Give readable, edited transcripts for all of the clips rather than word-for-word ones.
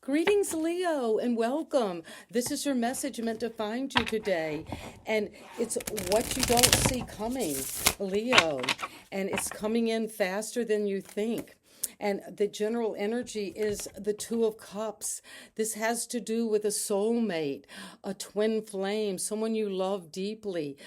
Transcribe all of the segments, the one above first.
Greetings, Leo, and welcome. This is your message meant to find you today. And it's what you don't see coming, Leo. And it's coming in faster than you think. And the general energy is the Two of Cups. This has to do with a soulmate, a twin flame, someone you love deeply.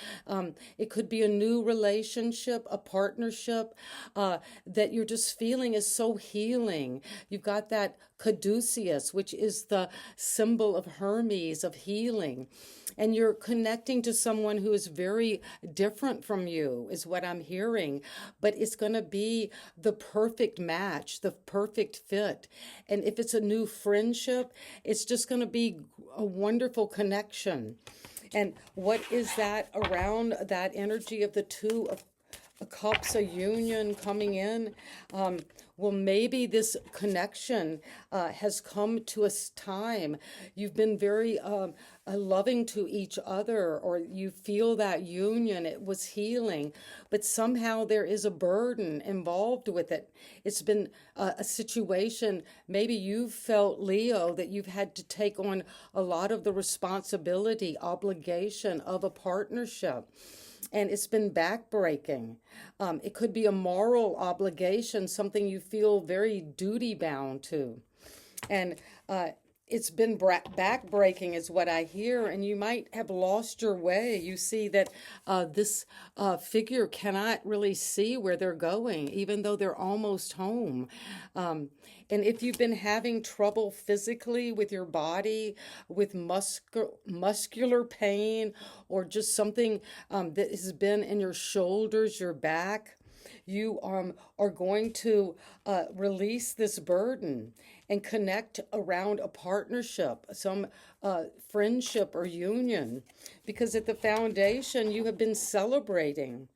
It could be a new relationship, a partnership that you're just feeling is so healing. You've got that caduceus, which is the symbol of Hermes, of healing. And you're connecting to someone who is very different from you, is what I'm hearing. But it's going to be the perfect match, the perfect fit. And if it's a new friendship, it's just going to be a wonderful connection. And what is that around that energy of the Two of Cups, a union coming in? Well, maybe this connection has come to a time. You've been very loving to each other, or you feel that union. It was healing, but somehow there is a burden involved with it. It's been a situation, maybe you've felt, Leo, that you've had to take on a lot of the responsibility, obligation of a partnership, and it's been backbreaking. It could be a moral obligation, something you feel very duty bound to. And it's been backbreaking, is what I hear, and you might have lost your way. You see that this figure cannot really see where they're going, even though they're almost home. And if you've been having trouble physically with your body, with muscular pain, or just something that has been in your shoulders, your back, you are going to release this burden and connect around a partnership, some friendship or union, because at the foundation you have been celebrating.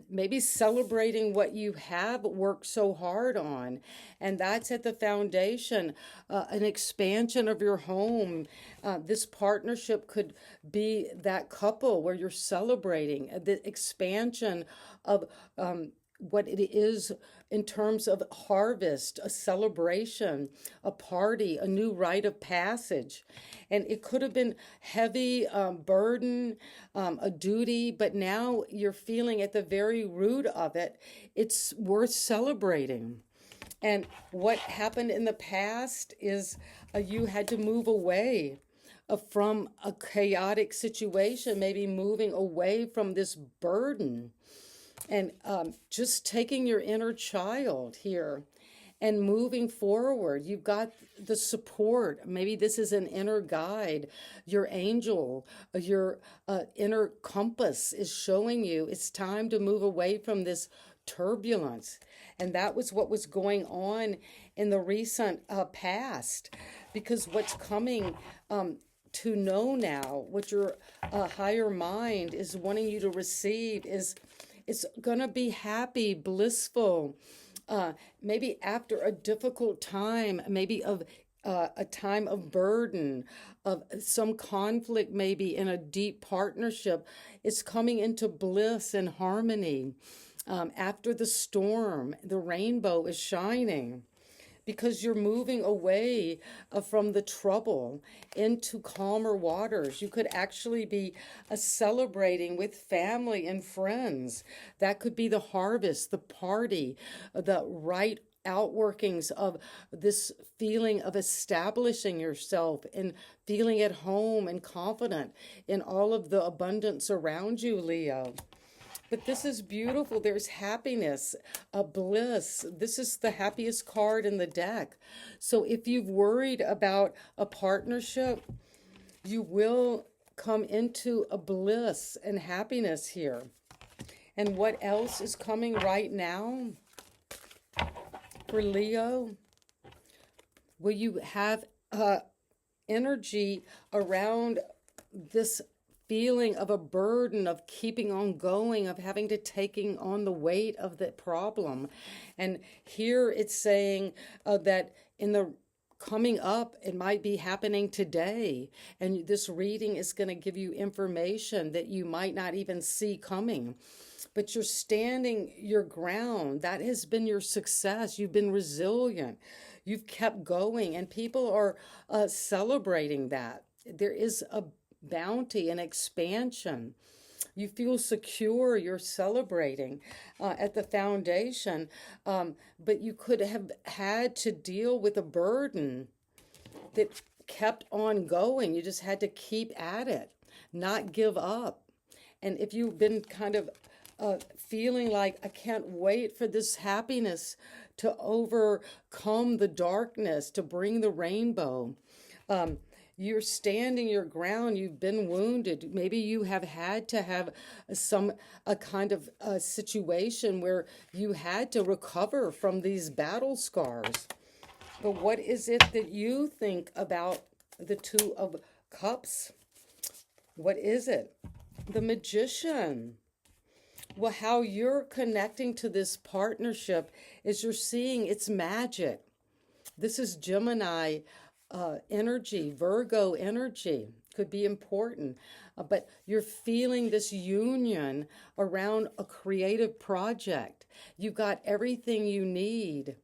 Maybe celebrating what you have worked so hard on. And that's at the foundation, an expansion of your home. This partnership could be that couple where you're celebrating the expansion of what it is in terms of harvest, a celebration, a party, a new rite of passage. And it could have been heavy burden, a duty, but now you're feeling at the very root of it, it's worth celebrating. And what happened in the past is you had to move away from a chaotic situation, maybe moving away from this burden, and just taking your inner child here and moving forward. You've got the support. Maybe this is an inner guide, your angel, your inner compass is showing you it's time to move away from this turbulence. And that was what was going on in the recent past, because what's coming to know now, what your higher mind is wanting you to receive, is it's going to be happy, blissful, maybe after a difficult time, maybe of a time of burden, of some conflict, maybe in a deep partnership. It's coming into bliss and harmony. After the storm, the rainbow is shining, because you're moving away from the trouble into calmer waters. You could actually be celebrating with family and friends. That could be the harvest, the party, the right outworkings of this feeling of establishing yourself and feeling at home and confident in all of the abundance around you, Leo. But this is beautiful. There's happiness, a bliss. This is the happiest card in the deck. So if you've worried about a partnership, you will come into a bliss and happiness here. And what else is coming right now for Leo? Will you have energy around this feeling of a burden of keeping on going, of having to taking on the weight of the problem? And here it's saying that in the coming up, it might be happening today, and this reading is going to give you information that you might not even see coming. But you're standing your ground. That has been your success. You've been resilient. you've kept going, and people are celebrating that. There is a bounty and expansion. You feel secure, you're celebrating at the foundation, but you could have had to deal with a burden that kept on going. You just had to keep at it, not give up. And if you've been kind of feeling like, I can't wait for this happiness to overcome the darkness, to bring the rainbow, you're standing your ground. You've been wounded. Maybe you have had to have a kind of situation where you had to recover from these battle scars. But what is it that you think about the Two of Cups? What is it? The Magician. Well, how you're connecting to this partnership is you're seeing its magic. This is Gemini energy, Virgo energy. Could be important, but you're feeling this union around a creative project. You've got everything you need.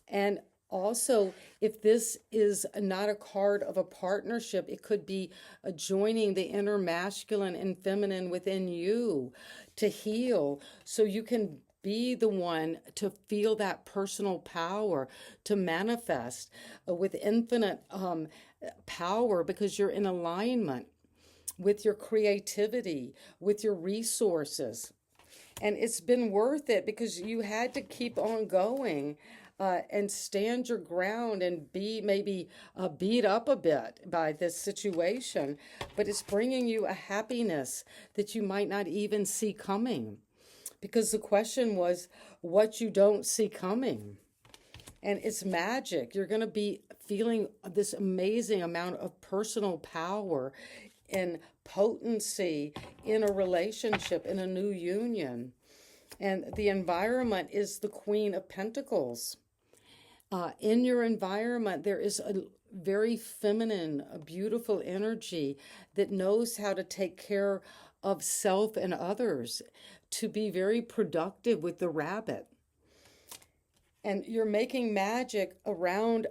And also, if this is not a card of a partnership, it could be joining the inner masculine and feminine within you to heal, so you can be the one to feel that personal power, to manifest with infinite power, because you're in alignment with your creativity, with your resources. And it's been worth it because you had to keep on going and stand your ground and be maybe beat up a bit by this situation. But it's bringing you a happiness that you might not even see coming. Because the question was what you don't see coming. And it's magic. You're going to be feeling this amazing amount of personal power and potency in a relationship, in a new union. And the environment is the Queen of Pentacles. In your environment, there is a very feminine, a beautiful energy that knows how to take care of self and others, to be very productive with the rabbit. And you're making magic around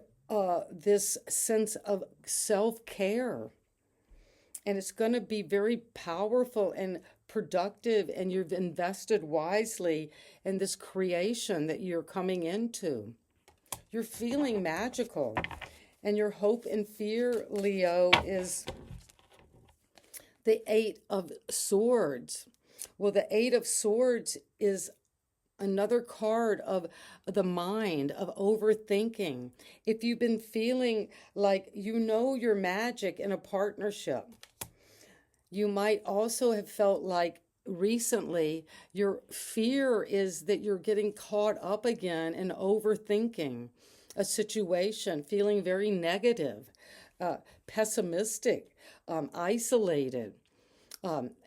this sense of self-care. And it's going to be very powerful and productive, and you've invested wisely in this creation that you're coming into. You're feeling magical. And your hope and fear, Leo, is the Eight of Swords. Well, the Eight of Swords is another card of the mind, of overthinking. If you've been feeling like you know your magic in a partnership, you might also have felt like recently your fear is that you're getting caught up again in overthinking a situation, feeling very negative, pessimistic, isolated.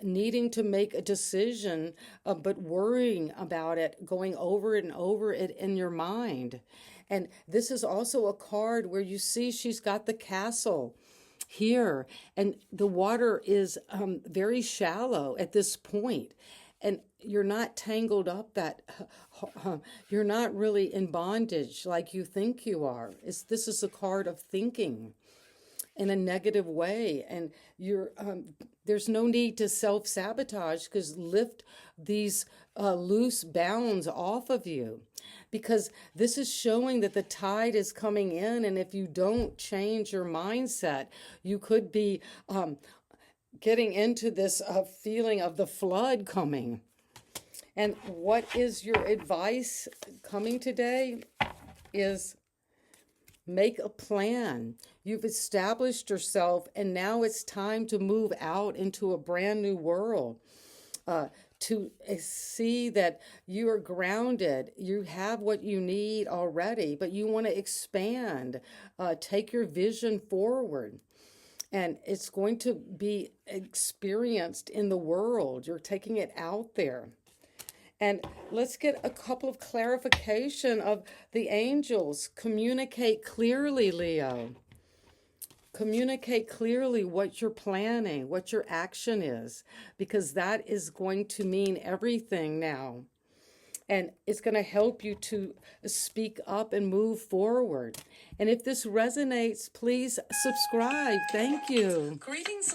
Needing to make a decision, but worrying about it, going over it and over it in your mind. And this is also a card where you see she's got the castle here, and the water is very shallow at this point. And you're not tangled up you're not really in bondage like you think you are. This is a card of thinking in a negative way, and there's no need to self-sabotage, because lift these loose bounds off of you, because this is showing that the tide is coming in, and if you don't change your mindset, you could be getting into this feeling of the flood coming. And what is your advice coming today is make a plan. You've established yourself, and now it's time to move out into a brand new world, to see that you are grounded. You have what you need already, but you want to expand, take your vision forward. And it's going to be experienced in the world. You're taking it out there. And let's get a couple of clarification of the angels. Communicate clearly, Leo. Communicate clearly what you're planning, what your action is, because that is going to mean everything now. And it's going to help you to speak up and move forward. And if this resonates, please subscribe. Thank you. Greetings.